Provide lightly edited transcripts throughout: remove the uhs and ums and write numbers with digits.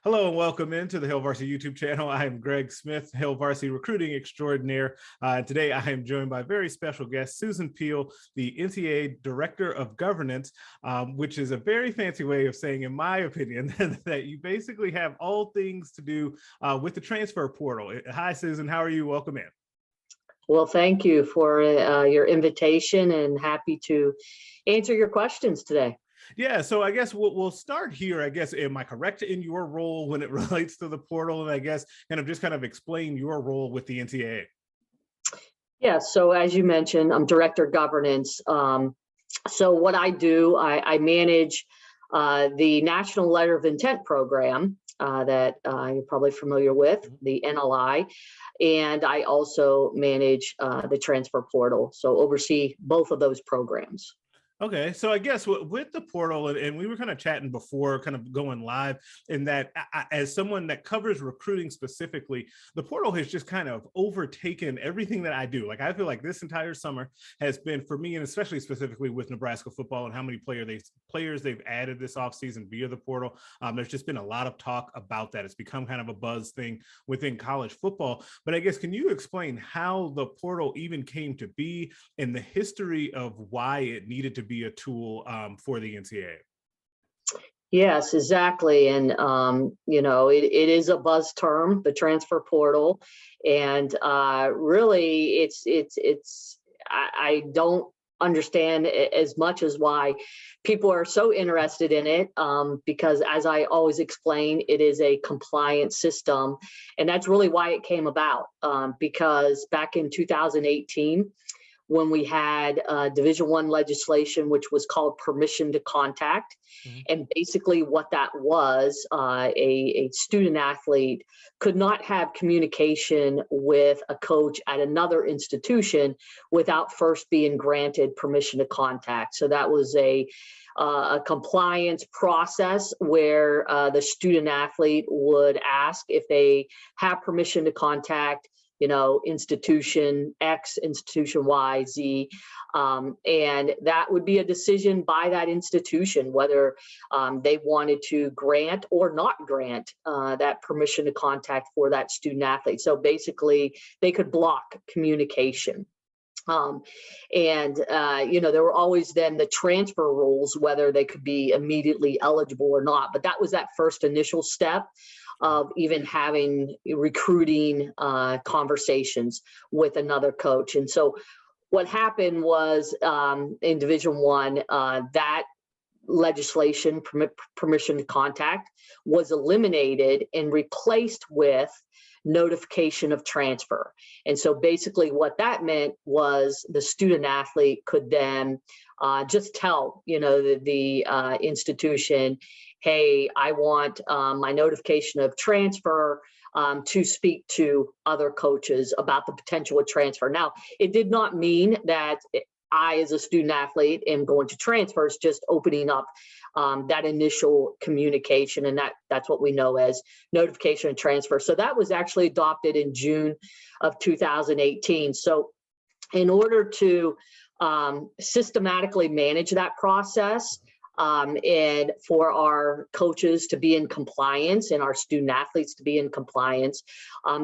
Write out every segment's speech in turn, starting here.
Hello and welcome into the Hail Varsity YouTube channel. I am Greg Smith, Hail Varsity recruiting extraordinaire. Today I am joined by a very special guest, Susan Peal, the NCAA Director of Governance, which is a very fancy way of saying, in my opinion, that you basically have all things to do with the transfer portal. Hi, Susan. How are you? Welcome in. Well, thank you for your invitation and happy to answer your questions today. Yeah, so I guess we'll start here. I guess, am I correct in your role when it relates to the portal? And I guess kind of explain your role with the NCAA. Yeah, so as you mentioned, I'm Director of Governance. So what I do, I manage the National Letter of Intent program that you're probably familiar with, the NLI, and I also manage the transfer portal, so oversee both of those programs. Okay, so I guess with the portal, and we were kind of chatting before kind of going live, in that as someone that covers recruiting specifically, the portal has just kind of overtaken everything that I do. Like, I feel like this entire summer has been, for me, and especially specifically with Nebraska football and how many players they've added this offseason via the portal. There's just been a lot of talk about that. It's become kind of a buzz thing within college football. But I guess, can you explain how the portal even came to be and the history of why it needed to be a tool for the NCAA? Yes, exactly. And, it is a buzz term, the transfer portal. And really, I don't understand as much as why people are so interested in it, because as I always explain, it is a compliance system. And that's really why it came about, because back in 2018, when we had Division I legislation, which was called permission to contact. Mm-hmm. And basically what that was, a student athlete could not have communication with a coach at another institution without first being granted permission to contact. So that was a compliance process where the student athlete would ask if they have permission to contact institution X, institution Y, Z, and that would be a decision by that institution whether they wanted to grant or not grant that permission to contact for that student athlete. So basically, they could block communication. There were always then the transfer rules, whether they could be immediately eligible or not. But that was that first initial step of even having recruiting conversations with another coach. And so what happened was in Division I, that legislation, permission to contact, was eliminated and replaced with notification of transfer. And so basically what that meant was the student athlete could then just tell the institution, hey, I want my notification of transfer to speak to other coaches about the potential of transfer. Now, it did not mean that I, as a student athlete, am going to transfer. It's just opening up that initial communication, and that's what we know as notification of transfer. So that was actually adopted in June of 2018. So in order to systematically manage that process, and for our coaches to be in compliance and our student athletes to be in compliance,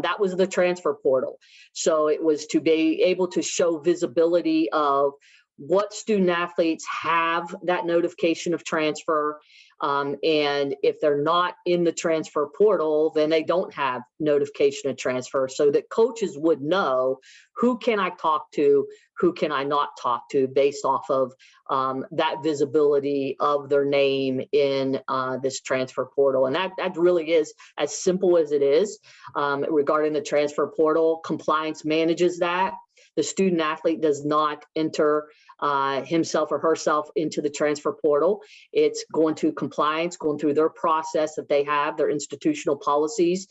that was the transfer portal. So it was to be able to show visibility of what student athletes have that notification of transfer. And if they're not in the transfer portal, then they don't have notification of transfer, so that coaches would know who can I talk to, who can I not talk to, based off of that visibility of their name in this transfer portal. And that really is as simple as it is. Regarding the transfer portal, compliance manages that. The student athlete does not enter himself or herself into the transfer portal. It's going to compliance, going through their process that they have, their institutional policies.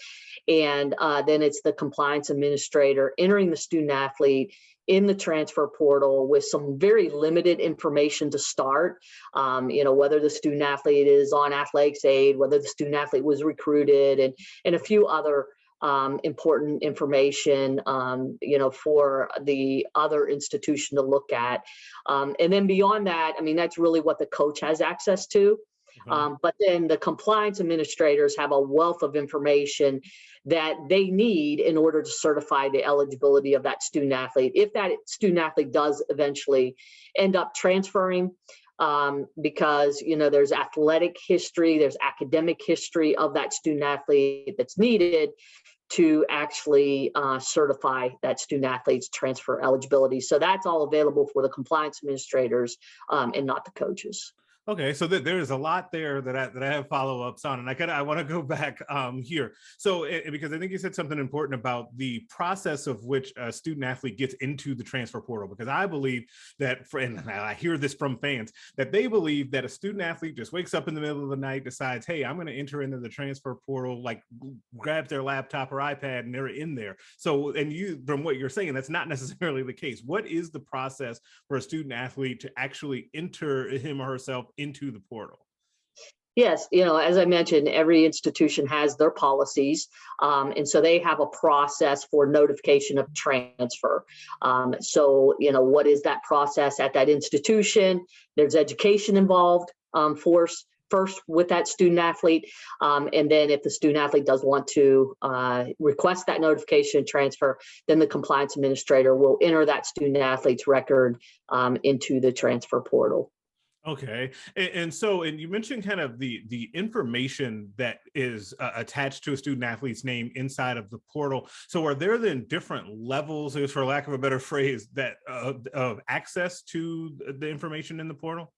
And then it's the compliance administrator entering the student athlete in the transfer portal with some very limited information to start. Whether the student athlete is on athletics aid, whether the student athlete was recruited, and a few other important information, for the other institution to look at. And then beyond that, that's really what the coach has access to. Okay. But then the compliance administrators have a wealth of information that they need in order to certify the eligibility of that student athlete. If that student athlete does eventually end up transferring, because there's athletic history, there's academic history of that student athlete that's needed to actually certify that student athlete's transfer eligibility. So that's all available for the compliance administrators and not the coaches. Okay, so there's a lot there that I have follow-ups on, and I want to go back here. So because I think you said something important about the process of which a student athlete gets into the transfer portal, because I believe that, and I hear this from fans, that they believe that a student athlete just wakes up in the middle of the night, decides, hey, I'm going to enter into the transfer portal, like grabs their laptop or iPad, and they're in there. So, and you, from what you're saying, that's not necessarily the case. What is the process for a student athlete to actually enter him or herself into the portal? Yes, as I mentioned, every institution has their policies, and so they have a process for notification of transfer. So, what is that process at that institution? There's education involved first with that student athlete, and then if the student athlete does want to request that notification transfer, then the compliance administrator will enter that student athlete's record into the transfer portal. Okay, and so, and you mentioned kind of the information that is attached to a student athlete's name inside of the portal. So, are there then different levels, for lack of a better phrase, that of access to the information in the portal?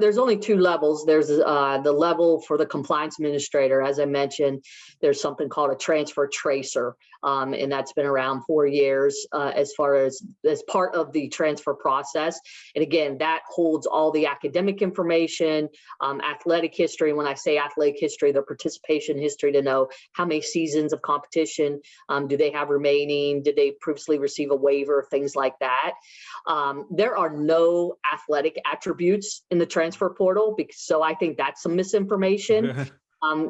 There's only two levels. There's the level for the compliance administrator. As I mentioned, there's something called a transfer tracer, and that's been around 4 years as part of the transfer process. And again, that holds all the academic information, athletic history. When I say athletic history, the participation history, to know how many seasons of competition do they have remaining, did they previously receive a waiver, things like that. There are no athletic attributes in the transfer portal, so I think that's some misinformation.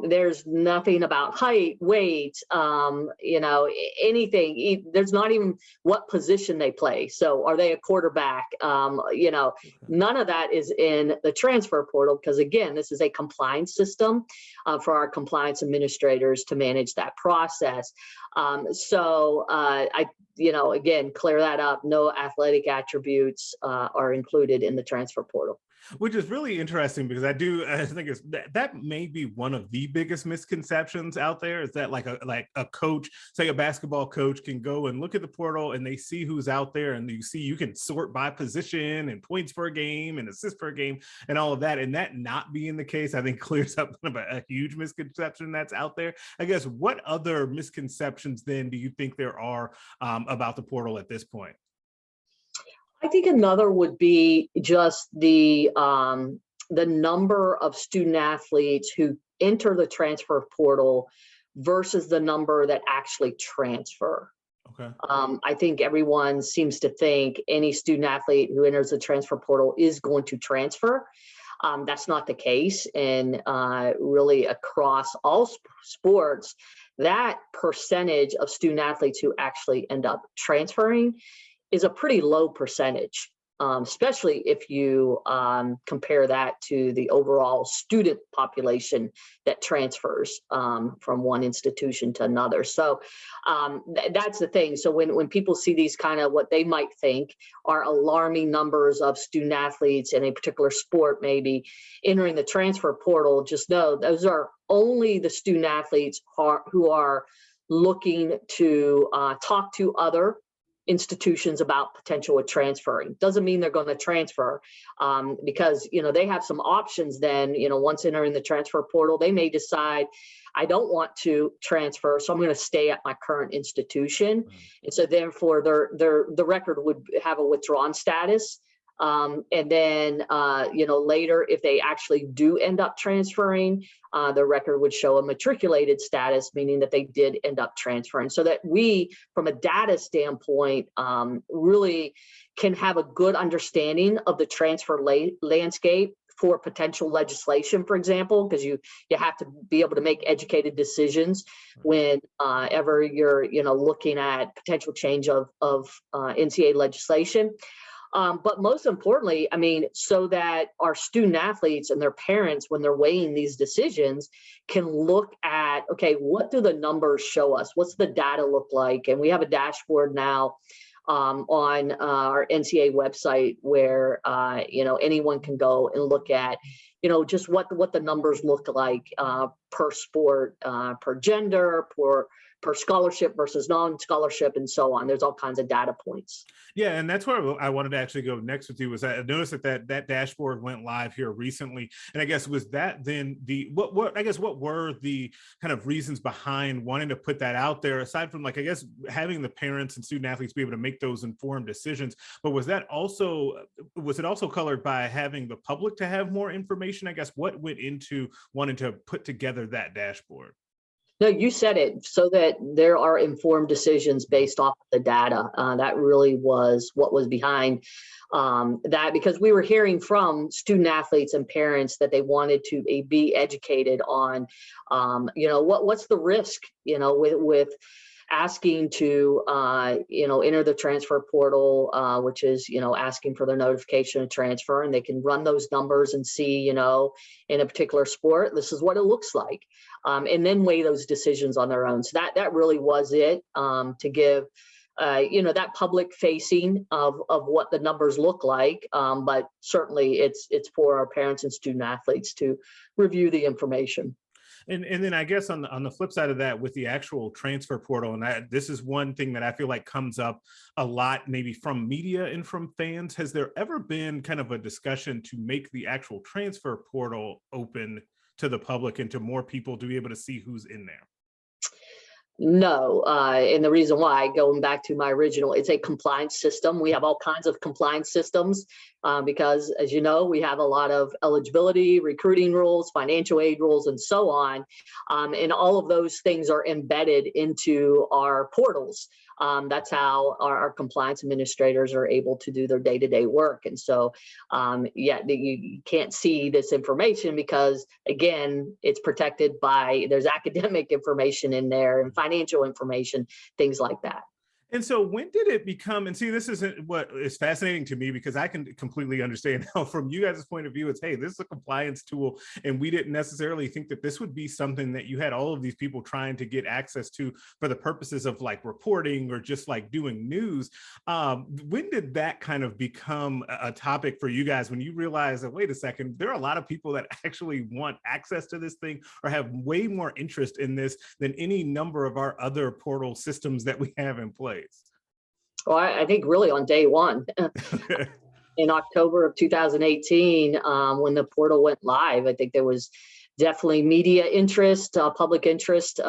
There's nothing about height, weight, anything. There's not even what position they play. So are they a quarterback? None of that is in the transfer portal, because again, this is a compliance system for our compliance administrators to manage that process. Again, clear that up. No athletic attributes are included in the transfer portal. Which is really interesting, because I think that may be one of the biggest misconceptions out there, is that like a coach, say a basketball coach, can go and look at the portal and they see who's out there, and you can sort by position and points per game and assists per game and all of that, and that not being the case, I think clears up a huge misconception that's out there. I guess, what other misconceptions then do you think there are about the portal at this point? I think another would be just the number of student athletes who enter the transfer portal versus the number that actually transfer. Okay. I think everyone seems to think any student athlete who enters the transfer portal is going to transfer. That's not the case, and really across all sports, that percentage of student athletes who actually end up transferring is a pretty low percentage, especially if you compare that to the overall student population that transfers from one institution to another. So that's the thing. So when people see these kind of what they might think are alarming numbers of student athletes in a particular sport maybe entering the transfer portal, just know those are only the student athletes who are looking to talk to other institutions about potential of transferring. Doesn't mean they're going to transfer, because they have some options. Then once entering the transfer portal, they may decide, I don't want to transfer, so I'm going to stay at my current institution. And so therefore the record would have a withdrawn status. And then later, if they actually do end up transferring, the record would show a matriculated status, meaning that they did end up transferring, so that we, from a data standpoint, really can have a good understanding of the transfer landscape for potential legislation, for example, because you have to be able to make educated decisions whenever you're looking at potential change of NCAA legislation. But most importantly, I mean, so that our student athletes and their parents, when they're weighing these decisions, can look at, okay, what do the numbers show us? What's the data look like? And we have a dashboard now on our NCAA website where anyone can go and look at just what the numbers look like per sport, per gender, per scholarship versus non-scholarship, and so on. There's all kinds of data points. Yeah, and that's where I wanted to actually go next with you. Was I noticed that dashboard went live here recently, and I guess was that then what were the kind of reasons behind wanting to put that out there, aside from like I guess having the parents and student athletes be able to make those informed decisions, but was it also colored by having the public to have more information? I guess what went into wanting to put together that dashboard? No, you said it, so that there are informed decisions based off of the data. That really was what was behind that, because we were hearing from student athletes and parents that they wanted to be educated on, what's the risk, with asking to, enter the transfer portal, which is, asking for their notification of transfer, and they can run those numbers and see, in a particular sport, this is what it looks like. And then weigh those decisions on their own. So that really was it, to give, that public facing of what the numbers look like. But certainly it's for our parents and student athletes to review the information. And then I guess on the flip side of that, with the actual transfer portal, and this is one thing that I feel like comes up a lot, maybe from media and from fans. Has there ever been kind of a discussion to make the actual transfer portal open to the public and to more people to be able to see who's in there? No, and the reason why, going back to my original, it's a compliance system. We have all kinds of compliance systems because, as you know, we have a lot of eligibility, recruiting rules, financial aid rules, and so on. And all of those things are embedded into our portals. That's how our compliance administrators are able to do their day-to-day work. And so, you can't see this information because, again, it's protected by, there's academic information in there and financial information, things like that. And so when did it become, and see, this isn't what is fascinating to me, because I can completely understand how from you guys' point of view, it's, hey, this is a compliance tool. And we didn't necessarily think that this would be something that you had all of these people trying to get access to for the purposes of like reporting or just like doing news. When did that kind of become a topic for you guys, when you realize that, wait a second, there are a lot of people that actually want access to this thing or have way more interest in this than any number of our other portal systems that we have in place? Well, I think really on day one, in October of 2018, when the portal went live, I think there was definitely media interest, public interest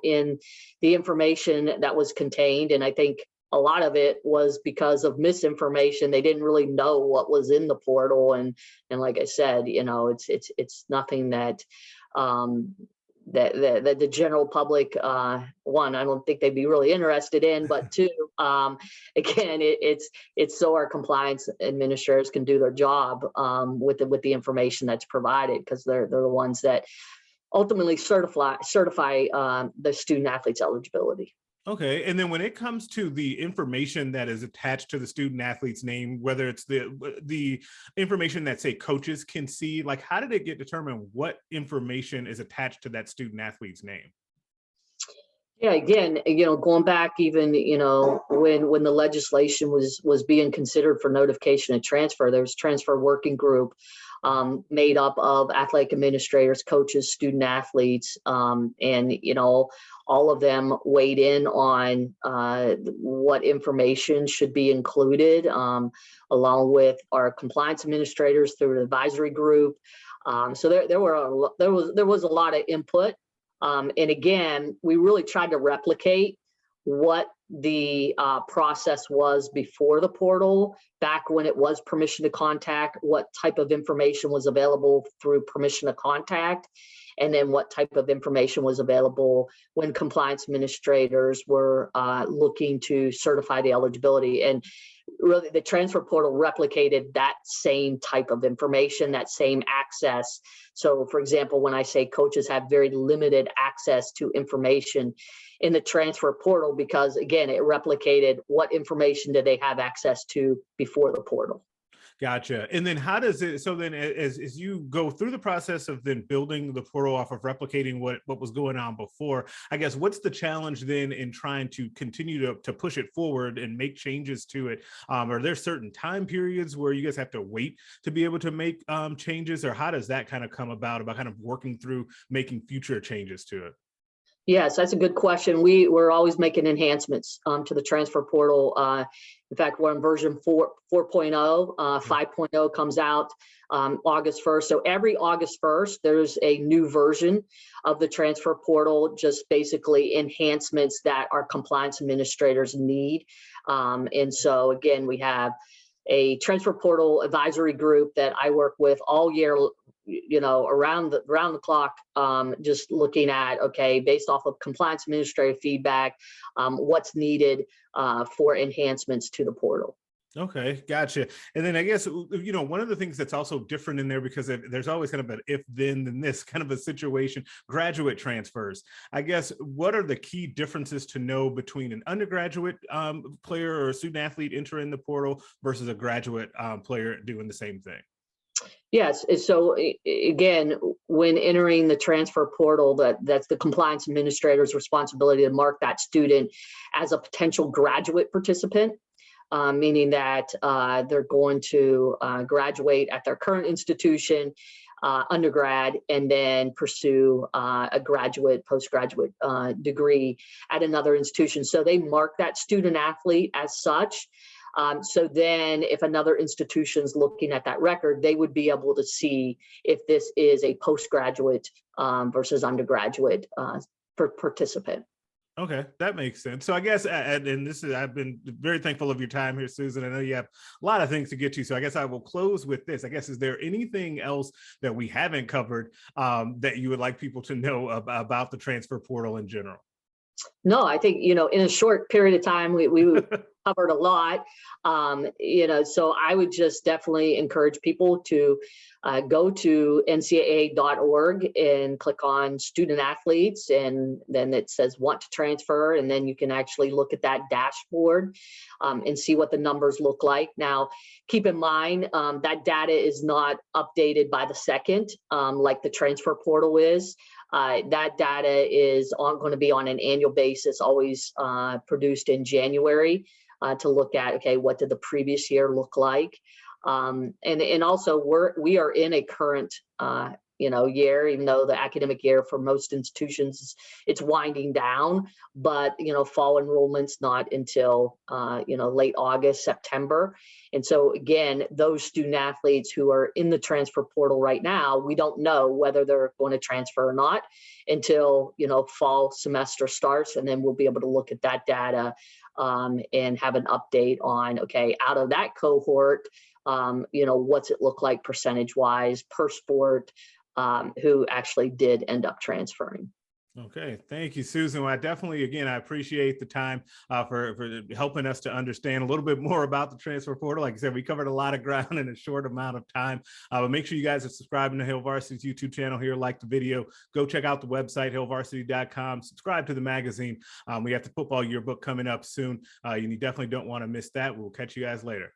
in the information that was contained. And I think a lot of it was because of misinformation. They didn't really know what was in the portal. And like I said, it's nothing that that the general public, one, I don't think they'd be really interested in, but two, again, it's so our compliance administrators can do their job with the information that's provided, because they're the ones that ultimately certify the student athlete's eligibility. Okay, and then when it comes to the information that is attached to the student athlete's name, whether it's the information that, say, coaches can see, like, how did it get determined what information is attached to that student athlete's name? Yeah, again, going back even, when the legislation was being considered for notification of transfer, there was transfer working group made up of athletic administrators, coaches, student athletes, and all of them weighed in on what information should be included, along with our compliance administrators through an advisory group. So there was a lot of input, and again, we really tried to replicate what the process was before the portal, back when it was permission to contact, what type of information was available through permission to contact, and then what type of information was available when compliance administrators were looking to certify the eligibility. And really, the transfer portal replicated that same type of information, that same access. So, for example, when I say coaches have very limited access access to information in the transfer portal, because again, it replicated what information did they have access to before the portal. Gotcha. And then how does it, so then as you go through the process of then building the portal off of replicating what was going on before, I guess, what's the challenge then in trying to continue to push it forward and make changes to it? Are there certain time periods where you guys have to wait to be able to make changes, or how does that kind of come about kind of working through making future changes to it? Yes, that's a good question. We're always making enhancements to the transfer portal. In fact, we're on version 4.0. 5.0 comes out August 1st. So every August 1st, there's a new version of the transfer portal, just basically enhancements that our compliance administrators need. And so again, we have a transfer portal advisory group that I work with all year, around the clock, just looking at, okay, based off of compliance administrative feedback, what's needed for enhancements to the portal. Okay, gotcha. And then I guess, one of the things that's also different in there, because there's always kind of an if then this kind of a situation, graduate transfers. I guess, what are the key differences to know between an undergraduate player or a student athlete entering the portal versus a graduate player doing the same thing? Yes. So again, when entering the transfer portal, that's the compliance administrator's responsibility to mark that student as a potential graduate participant, meaning that they're going to graduate at their current institution, undergrad, and then pursue a postgraduate degree at another institution. So they mark that student athlete as such. So then if another institution's looking at that record, they would be able to see if this is a postgraduate versus undergraduate participant. Okay, that makes sense. So I guess, and this is, I've been very thankful of your time here, Susan. I know you have a lot of things to get to, so I guess I will close with this. I guess, is there anything else that we haven't covered that you would like people to know about the transfer portal in general? No, I think, in a short period of time, we covered a lot. So I would just definitely encourage people to go to ncaa.org and click on student athletes, and then it says want to transfer, and then you can actually look at that dashboard and see what the numbers look like. Now, keep in mind that data is not updated by the second like the transfer portal is. That data is going to be on an annual basis, always produced in January to look at, okay, what did the previous year look like? And also we are in a current year, even though the academic year for most institutions, it's winding down, but fall enrollment's not until late August, September. And so again, those student athletes who are in the transfer portal right now, we don't know whether they're going to transfer or not until fall semester starts, and then we'll be able to look at that data and have an update on, okay, out of that cohort, what's it look like percentage wise per sport, who actually did end up transferring. Okay, thank you, Susan. Well, I appreciate the time for helping us to understand a little bit more about the transfer portal. Like I said, we covered a lot of ground in a short amount of time. But make sure you guys are subscribing to Hail Varsity's YouTube channel here. Like the video, go check out the website, hailvarsity.com. Subscribe to the magazine. We have the football yearbook coming up soon. You definitely don't want to miss that. We'll catch you guys later.